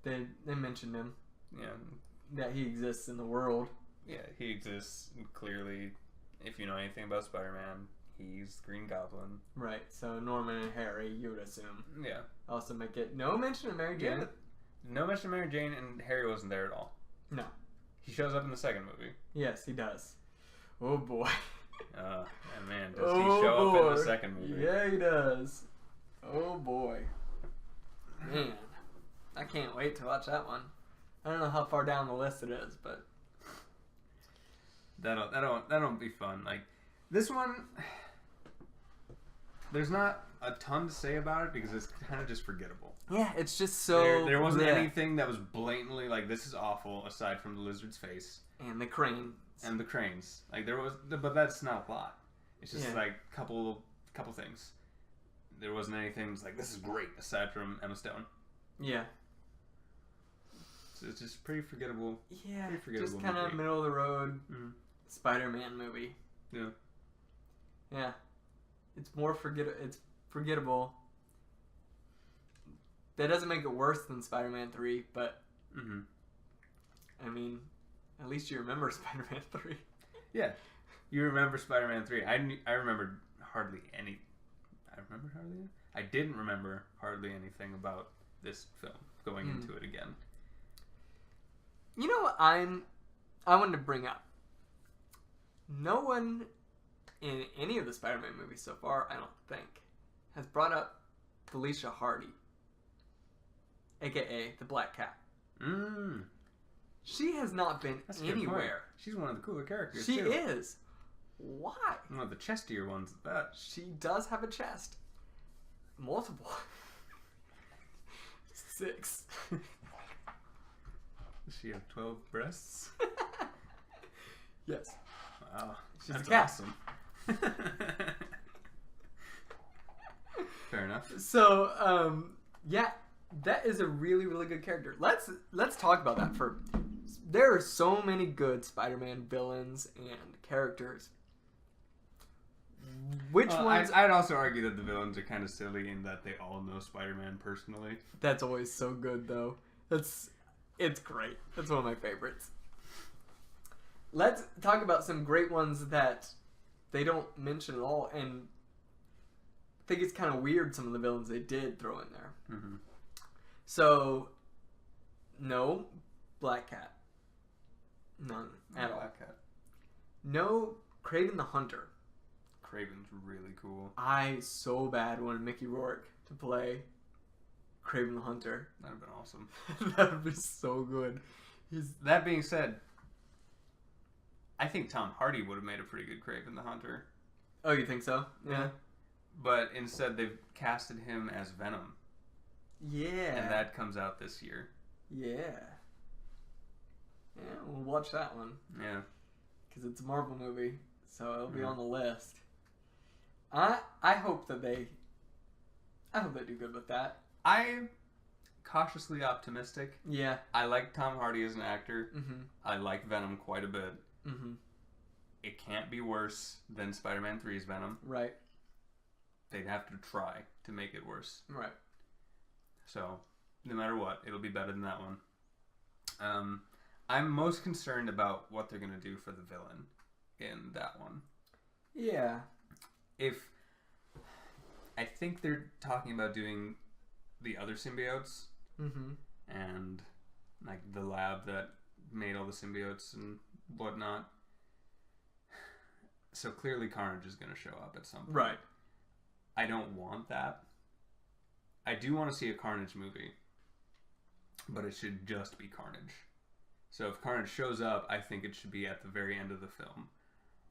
They mentioned him, Yeah, that he exists in the world. yeah, he exists clearly. If you know anything about Spider-Man, he's Green Goblin. Right. So Norman and Harry, you would assume. Yeah. Also make it no mention of Mary Jane. Yeah. No mention of Mary Jane, and Harry wasn't there at all. No. He shows up in the second movie. Yes, he does. Oh boy. And man, does he show up in the second movie? Yeah, he does. Oh boy. Man, I can't wait to watch that one. I don't know how far down the list it is, but That'll be fun. Like this one, there's not a ton to say about it because it's kind of just forgettable. yeah, it's just so. There wasn't bleh. anything that was blatantly like this is awful aside from the lizard's face And the crane. and the cranes. Like there was, but that's not a plot. It's just Yeah. like couple things. There wasn't anything that's like this is great aside from Emma Stone. Yeah. So it's just pretty forgettable. Yeah. Pretty forgettable Just kind of movie. middle of the road Mm-hmm. Spider-Man movie. Yeah. Yeah. It's more It's forgettable. That doesn't make it worse than Spider-Man 3, but Mm-hmm. I mean, at least you remember Spider-Man 3. Yeah. You remember Spider-Man 3. I remembered hardly any. I didn't remember hardly anything about this film going into it again. You know what I wanted to bring up? No one in any of the Spider-Man movies so far, I don't think, has brought up Felicia Hardy, aka the Black Cat. Mm. She has not been That's a good point. anywhere. She's one of the cooler characters, She too. is. Why? One of the chestier ones at that. She does have a chest. Multiple. 6. Does she have 12 breasts? Yes. Wow. She's That's a cat. awesome. Fair enough. So, yeah, that is a really, really good character. Let's talk about that for. There are so many good Spider-Man villains and characters. Which ones? I'd also argue that the villains are kind of silly in that they all know Spider-Man personally. That's always so good, though. It's great. That's one of my favorites. Let's talk about some great ones that they don't mention at all, and I think it's kind of weird some of the villains they did throw in there. Mm-hmm. So, no Black Cat. None at all. Black Cat. No Kraven the Hunter. Kraven's really cool. I so bad wanted Mickey Rourke to play Kraven the Hunter. That'd have been awesome. That would be so good. That being said, I think Tom Hardy would have made a pretty good Kraven the Hunter. Oh, you think so? Yeah. But instead, they've casted him as Venom. Yeah. And that comes out this year. Yeah. Yeah, we'll watch that one. Yeah. Because it's a Marvel movie, so it'll be on the list. I hope that they do good with that. I'm cautiously optimistic. Yeah. I like Tom Hardy as an actor. Mm-hmm. I like Venom quite a bit. Mm-hmm. It can't be worse than Spider-Man 3's Venom. Right. They'd have to try to make it worse. Right. So, no matter what, it'll be better than that one. I'm most concerned about what they're going to do for the villain in that one. Yeah. I think they're talking about doing the other symbiotes Mm-hmm. and like the lab that made all the symbiotes and whatnot. So clearly Carnage is going to show up at some point. Right. I don't want that. I do want to see a Carnage movie, but it should just be Carnage. So if Carnage shows up, I think it should be at the very end of the film.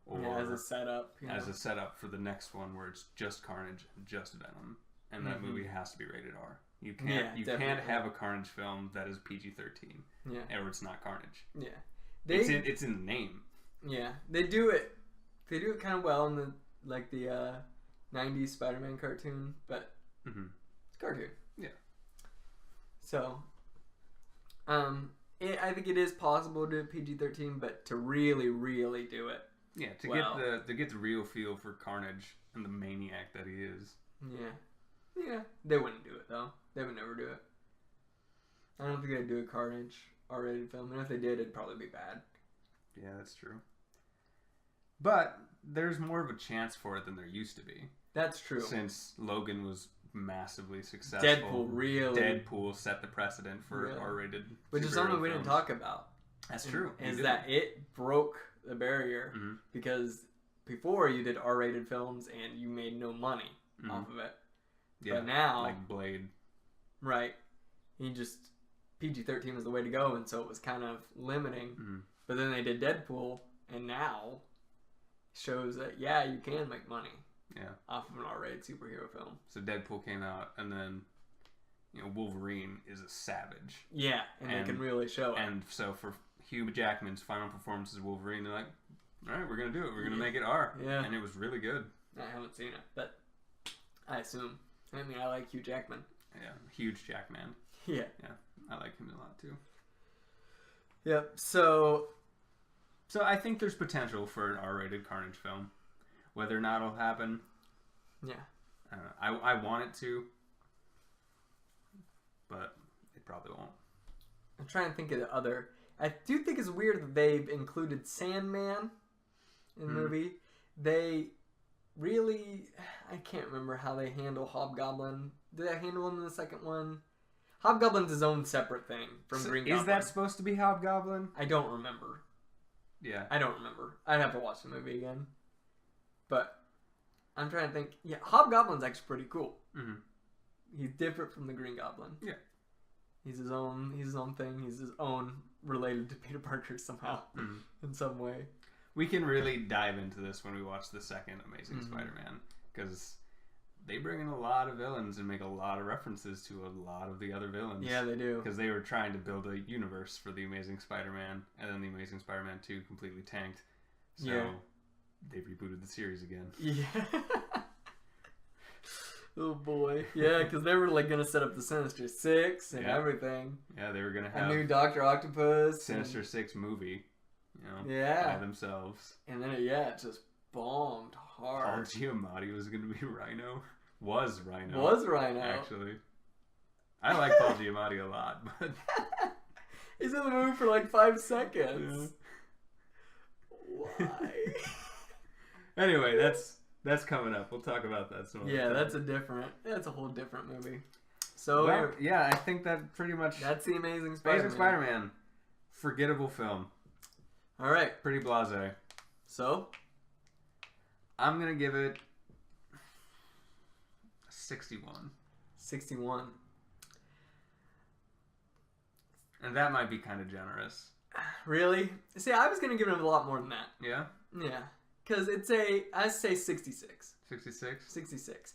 Or Yeah, as a setup. as a setup for the next one where it's just Carnage, just Venom. and that movie has to be rated R. You Yeah, can't definitely. have a Carnage film that is PG-13. Yeah. Or it's not Carnage. Yeah. It's in the name. Yeah. They do it kind of well in the 90s Spider-Man cartoon, but it's a cartoon. Yeah. So, I think it is possible to do PG-13, but to really, really do it. Yeah, to get the real feel for Carnage and the maniac that he is. Yeah. Yeah. They wouldn't do it, though. They would never do it. I don't think they'd do a Carnage R-rated film, and if they did, it'd probably be bad. Yeah, that's true. But there's more of a chance for it than there used to be. That's true. Since Logan was massively successful. Deadpool set the precedent for R-rated which is something we didn't talk about. That's true. Is that it broke the barrier because before you did R-rated films and you made no money off of it. Yeah, but now, like Blade. Right. PG-13 was the way to go, and so it was kind of limiting. But then they did Deadpool, and now shows that, yeah, you can make money off of an R-rated superhero film. So Deadpool came out, and then Wolverine is a savage. Yeah, and they can really show it. And so for Hugh Jackman's final performance as Wolverine, they're like, all right, we're going to do it. We're going to make it R. Yeah. And it was really good. I haven't seen it, but I assume. I mean, I like Hugh Jackman. Yeah, huge Jackman. Yeah. Yeah, I like him a lot too. Yep. So I think there's potential for an R-rated Carnage film. Whether or not it'll happen, yeah, I don't know. I want it to, but it probably won't. I'm trying to think of the other. I do think it's weird that they've included Sandman in the movie. They really, I can't remember how they handle Hobgoblin. Did they handle him in the second one? Hobgoblin's his own separate thing from Green Goblin. Is that supposed to be Hobgoblin? I don't remember. Yeah. I don't remember. I'd have to watch the movie again. But I'm trying to think. Yeah, Hobgoblin's actually pretty cool. He's different from the Green Goblin. Yeah. He's his own thing. He's his own related to Peter Parker somehow in some way. We can really dive into this when we watch the second Amazing Spider-Man, because they bring in a lot of villains and make a lot of references to a lot of the other villains. Yeah, they do. Because they were trying to build a universe for the Amazing Spider-Man, and then the Amazing Spider-Man 2 completely tanked. So they rebooted the series again. Yeah. Oh boy. Yeah, because they were like going to set up the Sinister Six and everything. Yeah, they were going to have a new Dr. Octopus. Sinister Six movie. By themselves. And then it just bombed hard. Paul Giamatti was going to be Rhino. Was Rhino. Actually. I like Paul Giamatti a lot, but he's in the movie for like 5 seconds. Yeah. Why? Anyway, that's coming up. We'll talk about that soon. Yeah, that's a whole different movie. So I think that pretty much that's the Amazing Spider-Man. Amazing Spider-Man. Forgettable film. All right. Pretty blasé. So? I'm going to give it 61. 61. And that might be kind of generous. Really? See, I was going to give it a lot more than that. Yeah? Yeah. Because I'd say 66. 66? 66.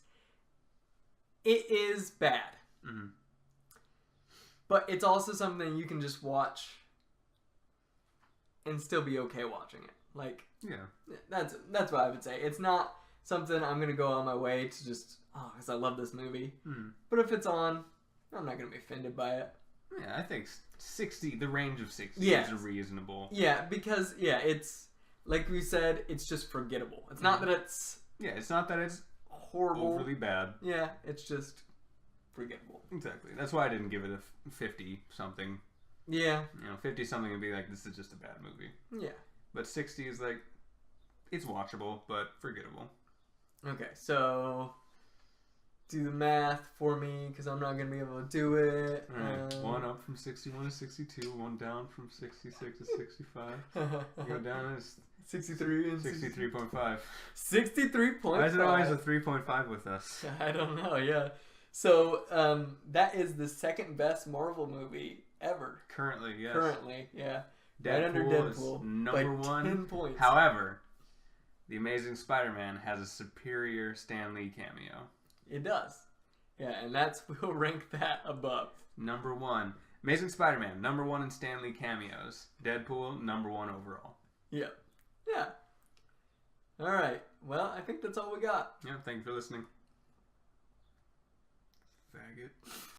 It is bad. But it's also something you can just watch and still be okay watching it. Like, that's what I would say. It's not something I'm going to go on my way to just, because I love this movie. But if it's on, I'm not going to be offended by it. Yeah, I think 60, the range of 60 is reasonable. Yeah, because, it's, like we said, it's just forgettable. It's not that it's... Yeah, it's not that it's horrible. Overly bad. Yeah, it's just forgettable. Exactly. That's why I didn't give it a 50-something. Yeah. 50-something would be like, this is just a bad movie. Yeah. But 60 is like, it's watchable, but forgettable. Okay, so do the math for me, because I'm not going to be able to do it. Alright, 1 up from 61 to 62, 1 down from 66 to 65. Go down, it's 63 and 63.5. 63.5. Why is it always a 3.5 with us? I don't know, yeah. So, that is the second best Marvel movie ever. Currently, yes. Currently, yeah. Deadpool, right under Deadpool is number 1. 10 points. However, The Amazing Spider-Man has a superior Stan Lee cameo. It does. Yeah, and we'll rank that above. Number 1. Amazing Spider-Man, number 1 in Stan Lee cameos. Deadpool, number 1 overall. Yeah. Yeah. All right. Well, I think that's all we got. Yeah, thank you for listening. Faggot.